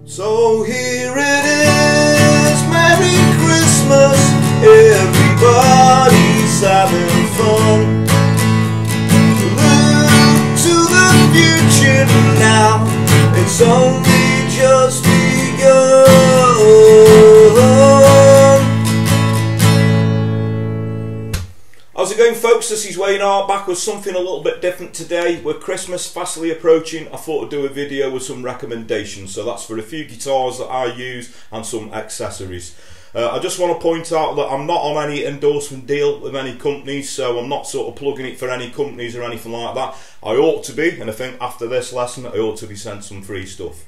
So here it is, Merry Christmas, everybody's having fun. Look to the future now, it's only just begun. How's it going, folks? This is Wayne Hart, back with something a little bit different today. With Christmas fastly approaching, I thought I'd do a video with some recommendations. So that's for a few guitars that I use and some accessories. I just want to point out that I'm not on any endorsement deal with any companies, so I'm not sort of plugging it for any companies or anything like that. I ought to be, and I think after this lesson I ought to be sent some free stuff.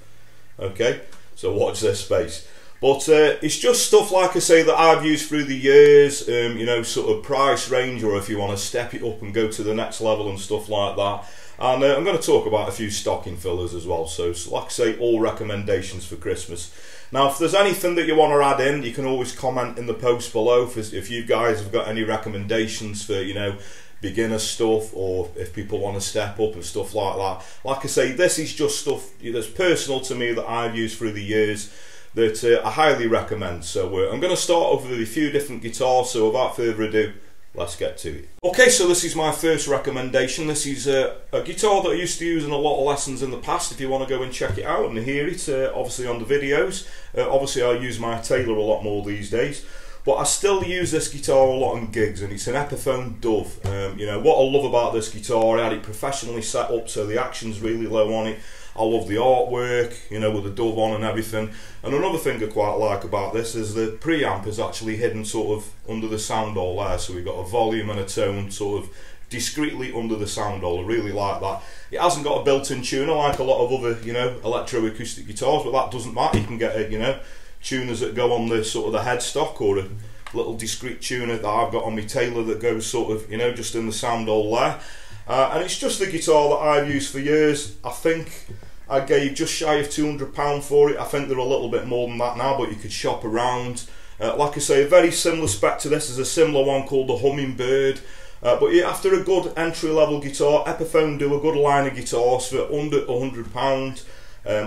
Okay, so watch this space. But it's just stuff, like I say, that I've used through the years, you know, sort of price range, or if you want to step it up and go to the next level and stuff like that. And I'm going to talk about a few stocking fillers as well. So like I say, all recommendations for Christmas. Now, if there's anything that you want to add in, you can always comment in the post below. If you guys have got any recommendations for, you know, beginner stuff, or if people want to step up and stuff like that. Like I say, this is just stuff that's personal to me that I've used through the years, that I highly recommend. So I'm going to start off with a few different guitars, so without further ado, let's get to it. Okay, so this is my first recommendation. This is a guitar that I used to use in a lot of lessons in the past. If you want to go and check it out and hear it, obviously on the videos. Obviously I use my Taylor a lot more these days, but I still use this guitar a lot on gigs, and it's an Epiphone Dove. You know, what I love about this guitar, I had it professionally set up so the action's really low on it. I love the artwork, you know, with the dove on and everything. And another thing I quite like about this is the preamp is actually hidden sort of under the sound hole there. So we've got a volume and a tone sort of discreetly under the sound hole. I really like that. It hasn't got a built-in tuner like a lot of other, you know, electroacoustic guitars, but that doesn't matter. You can get, you know, tuners that go on the sort of the headstock, or a little discreet tuner that I've got on my Taylor that goes sort of, you know, just in the sound hole there. And it's just the guitar that I've used for years. I think I gave just shy of £200 for it. I think they're a little bit more than that now, but you could shop around. Like I say, a very similar spec to this is a similar one called the Hummingbird. But yeah, after a good entry-level guitar, Epiphone do a good line of guitars for under £100.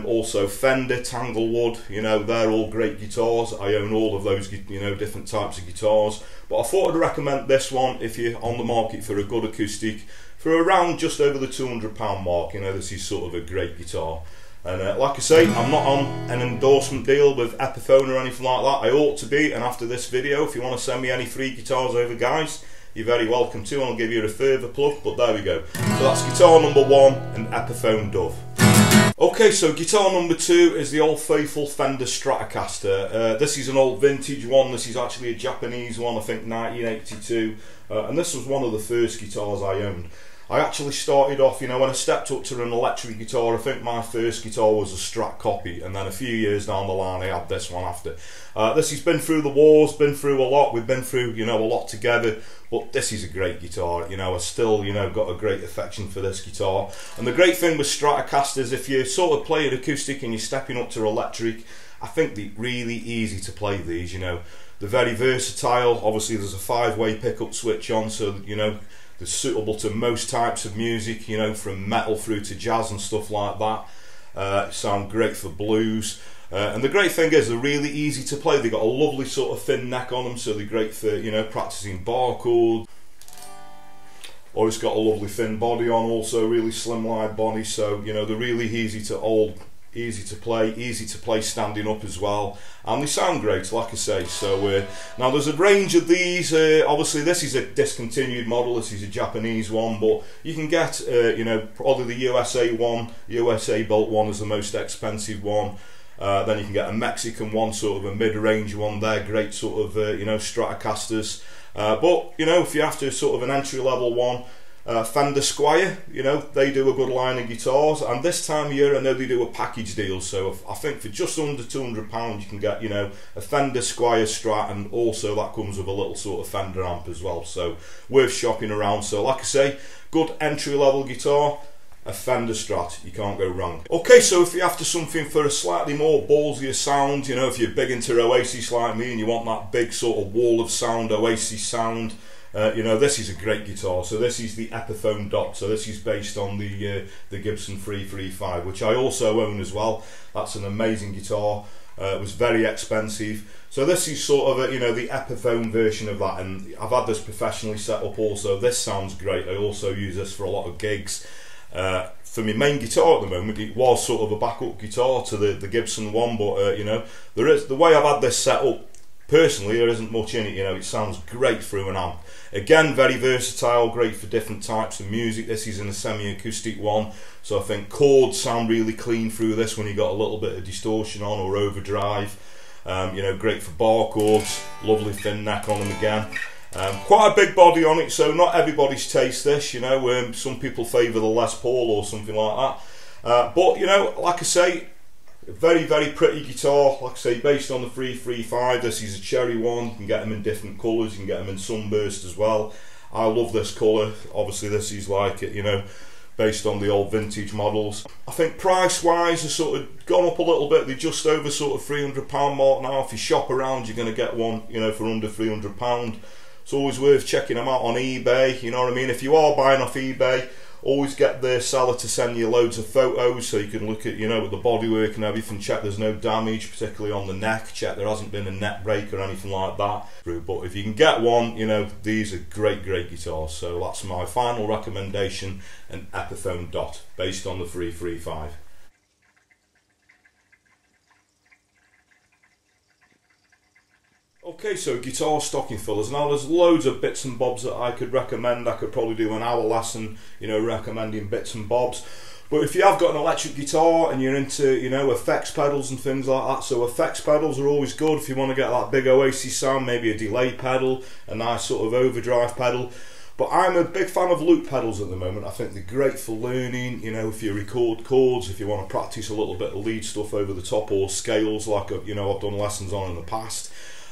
Also Fender, Tanglewood, you know, they're all great guitars. I own all of those, you know, different types of guitars. But I thought I'd recommend this one if you're on the market for a good acoustic, for around just over the £200 mark. You know, this is sort of a great guitar. And like I say, I'm not on an endorsement deal with Epiphone or anything like that. I ought to be, and after this video, if you want to send me any free guitars over, guys, you're very welcome to, and I'll give you a further plug. But there we go. So that's guitar number one, an Epiphone Dove. Okay, so guitar number two is the old faithful Fender Stratocaster. This is an old vintage one. This is actually a Japanese one, I think 1982. And this was one of the first guitars I owned. I actually started off, you know, when I stepped up to an electric guitar, I think my first guitar was a Strat copy, and then a few years down the line I had this one after. This has been through the wars, been through a lot, we've been through, you know, a lot together, but this is a great guitar. You know, I still, you know, got a great affection for this guitar. And the great thing with Stratocasters, if you sort of play an acoustic and you're stepping up to electric, I think they're really easy to play these, you know. They're very versatile. Obviously there's a 5-way pickup switch on, so, you know, they're suitable to most types of music, you know, from metal through to jazz and stuff like that. Sound great for blues. And the great thing is they're really easy to play. They've got a lovely sort of thin neck on them, so they're great for, you know, practicing bar chords. Or it's got a lovely thin body on, also really slimline body, so, you know, they're really easy to hold, easy to play standing up as well, and they sound great, like I say. So now there's a range of these. Obviously this is a discontinued model, this is a Japanese one, but you can get you know, probably the USA one, USA built one is the most expensive one. Then you can get a Mexican one, sort of a mid-range one. They're great sort of you know, Stratocasters. But you know, if you're after sort of an entry-level one, Fender Squier, you know, they do a good line of guitars, and this time of year I know they do a package deal, so I think for just under £200 you can get, you know, a Fender Squier Strat, and also that comes with a little sort of Fender amp as well, so worth shopping around. So like I say, good entry level guitar, a Fender Strat, you can't go wrong. Okay, so if you're after something for a slightly more ballsier sound, you know, if you're big into Oasis like me and you want that big sort of wall of sound, Oasis sound, You know, this is a great guitar. So this is the Epiphone Dot. So this is based on the Gibson 335, which I also own as well. That's an amazing guitar. It was very expensive. So this is sort of a, you know, the Epiphone version of that, and I've had this professionally set up also. This sounds great. I also use this for a lot of gigs. For my main guitar at the moment, it was sort of a backup guitar to the Gibson one, but you know, the way I've had this set up, personally, there isn't much in it. You know, it sounds great through an amp. Again, very versatile, great for different types of music. This is in a semi-acoustic one, so I think chords sound really clean through this when you got a little bit of distortion on or overdrive. You know, great for bar chords, lovely thin neck on them again. Quite a big body on it, so not everybody's taste this, you know. Some people favour the Les Paul or something like that. But, you know, like I say, very, very pretty guitar. Like I say, based on the 335, this is a cherry one. You can get them in different colours, you can get them in sunburst as well. I love this colour. Obviously this is like, you know, based on the old vintage models. I think price wise has sort of gone up a little bit. They're just over sort of £300 mark now. If you shop around, you're going to get one, you know, for under £300. It's always worth checking them out on eBay, you know what I mean. If you are buying off eBay, always get the seller to send you loads of photos so you can look at, you know, at the bodywork and everything, check there's no damage, particularly on the neck, check there hasn't been a neck break or anything like that. But if you can get one, you know, these are great guitars. So that's my final recommendation, an Epiphone Dot, based on the 335. Okay, so guitar stocking fillers. Now there's loads of bits and bobs that I could recommend. I could probably do an hour lesson, you know, recommending bits and bobs. But if you have got an electric guitar and you're into, you know, effects pedals and things like that, so effects pedals are always good if you want to get that big Oasis sound, maybe a delay pedal, a nice sort of overdrive pedal. But I'm a big fan of loop pedals at the moment. I think they're great for learning, you know, if you record chords, if you want to practice a little bit of lead stuff over the top, or scales like, you know, I've done lessons on in the past.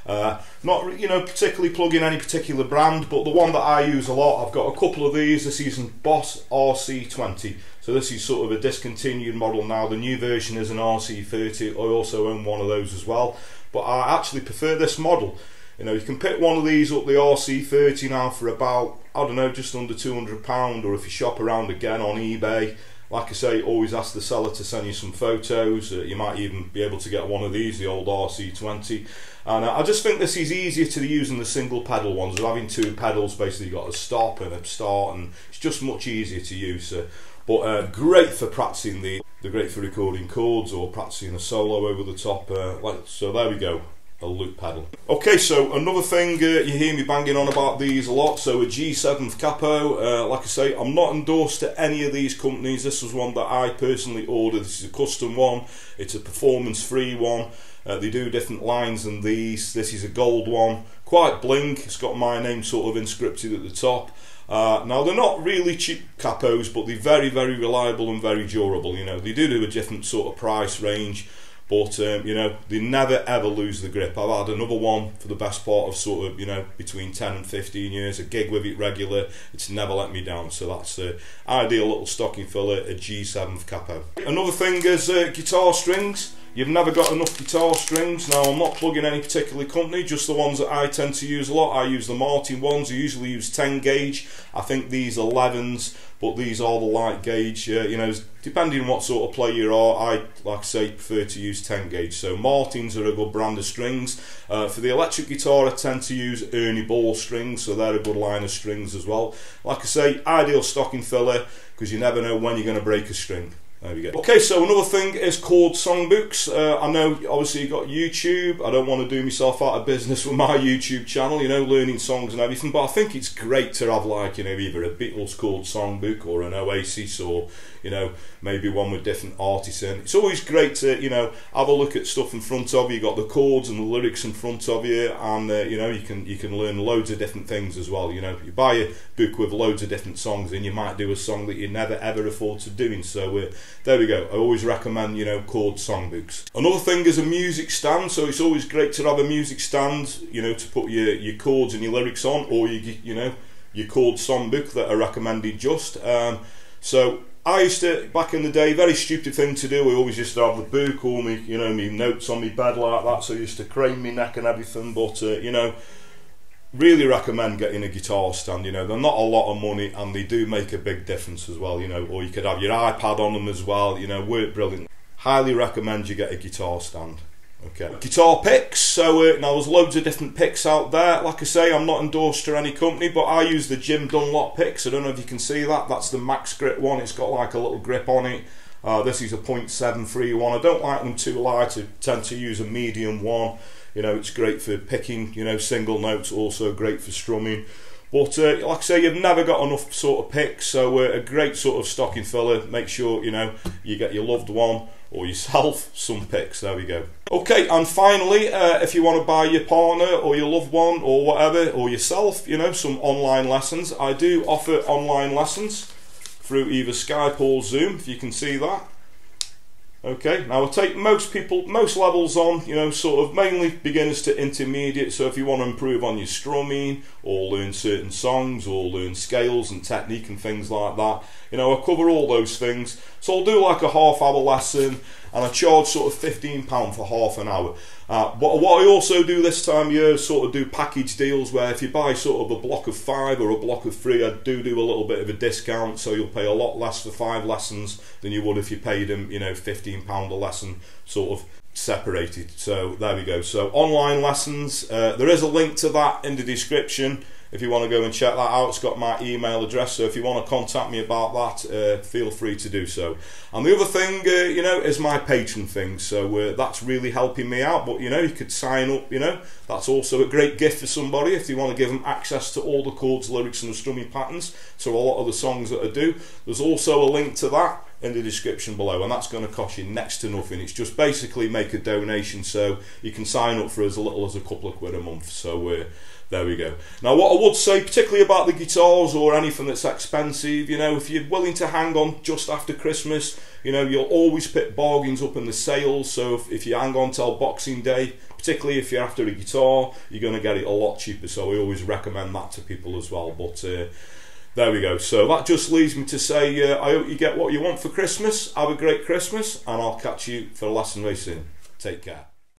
Not, you know, particularly plugging any particular brand, but the one that I use a lot, I've got a couple of these. This is a Boss RC20, so this is sort of a discontinued model now. The new version is an RC30. I also own one of those as well, but I actually prefer this model. You know, you can pick one of these up, the RC30 now, for about, I don't know, just under £200, or if you shop around again on eBay. Like I say, always ask the seller to send you some photos. You might even be able to get one of these, the old RC20. And I just think this is easier to use than the single pedal ones. So having two pedals, basically you've got a stop and a start, and it's just much easier to use. But great for practicing they're great for recording chords or practicing a solo over the top. So there we go. A loop pedal. Okay, so another thing, you hear me banging on about these a lot, so a G7 capo. Like I say, I'm not endorsed to any of these companies. This was one that I personally ordered. This is a custom one, it's a performance free one. They do different lines than these. This is a gold one, quite bling. It's got my name sort of inscripted at the top. Now they're not really cheap capos, but they're very, very reliable and very durable. You know, they do a different sort of price range. But, you know, they never ever lose the grip. I've had another one for the best part of sort of, you know, between 10 and 15 years, a gig with it regular. It's never let me down. So that's an ideal little stocking filler, a G7 capo. Another thing is guitar strings. You've never got enough guitar strings. Now, I'm not plugging any particular company, just the ones that I tend to use a lot. I use the Martin ones. I usually use 10 gauge. I think these are 11s, but these are the light gauge. You know, depending on what sort of player you are, I, like I say, prefer to use 10 gauge. So Martins are a good brand of strings. For the electric guitar, I tend to use Ernie Ball strings, so they're a good line of strings as well. Like I say, ideal stocking filler, because you never know when you're going to break a string. There we go. Okay, so another thing is chord songbooks. I know obviously you've got YouTube. I don't want to do myself out of business with my YouTube channel, you know, learning songs and everything, but I think it's great to have, like, you know, either a Beatles chord songbook or an Oasis, or, you know, maybe one with different artists in. It's always great to, you know, have a look at stuff in front of you. You've got the chords and the lyrics in front of you, and you know, you can learn loads of different things as well. You know, you buy a book with loads of different songs, and you might do a song that you never ever afford to doing. So there we go. I always recommend, you know, chord songbooks. Another thing is a music stand. So it's always great to have a music stand, you know, to put your chords and your lyrics on, or you know, your chord songbook that are recommended just. So I used to, back in the day, very stupid thing to do, I always used to have the book, all me, you know, me notes on my bed like that, so I used to crane my neck and everything, but, you know, really recommend getting a guitar stand. You know, they're not a lot of money and they do make a big difference as well, you know, or you could have your iPad on them as well, you know, work brilliant. Highly recommend you get a guitar stand. Okay, guitar picks. So now there's loads of different picks out there. Like I say, I'm not endorsed to any company, but I use the Jim Dunlop picks. I don't know if you can see that. That's the max grip one. It's got like a little grip on it. This is a 0.73 one. I don't like them too light. I tend to use a medium one. You know, it's great for picking, you know, single notes, also great for strumming. But like I say, you've never got enough sort of picks, so a great sort of stocking filler. Make sure, you know, you get your loved one or yourself some picks. There we go. Okay, and finally, if you want to buy your partner or your loved one or whatever, or yourself, you know, some online lessons. I do offer online lessons through either Skype or Zoom, if you can see that. Okay, now I take most people, most levels on, you know, sort of mainly beginners to intermediate. So if you want to improve on your strumming or learn certain songs or learn scales and technique and things like that, you know, I cover all those things. So I'll do like a half-hour lesson and I charge sort of £15 for half an hour. But what I also do this time of year is sort of do package deals where if you buy sort of a block of 5 or a block of 3, I do a little bit of a discount, so you'll pay a lot less for 5 lessons than you would if you paid them, you know, £15 a lesson sort of separated. So there we go. So online lessons, there is a link to that in the description if you want to go and check that out. It's got my email address, so if you want to contact me about that, feel free to do so. And the other thing, you know, is my Patreon thing, so that's really helping me out. But you know, you could sign up, you know, that's also a great gift for somebody if you want to give them access to all the chords, lyrics and the strumming patterns, so a lot of the songs that I do. There's also a link to that in the description below, and that's going to cost you next to nothing. It's just basically make a donation, so you can sign up for as little as a couple of quid a month. So there we go. Now what I would say, particularly about the guitars or anything that's expensive, you know, if you're willing to hang on just after Christmas, you know, you'll always pick bargains up in the sales. So if you hang on till Boxing Day, particularly if you're after a guitar, you're going to get it a lot cheaper. So I always recommend that to people as well. But there we go. So that just leaves me to say, I hope you get what you want for Christmas. Have a great Christmas, and I'll catch you for a lesson very soon. Take care.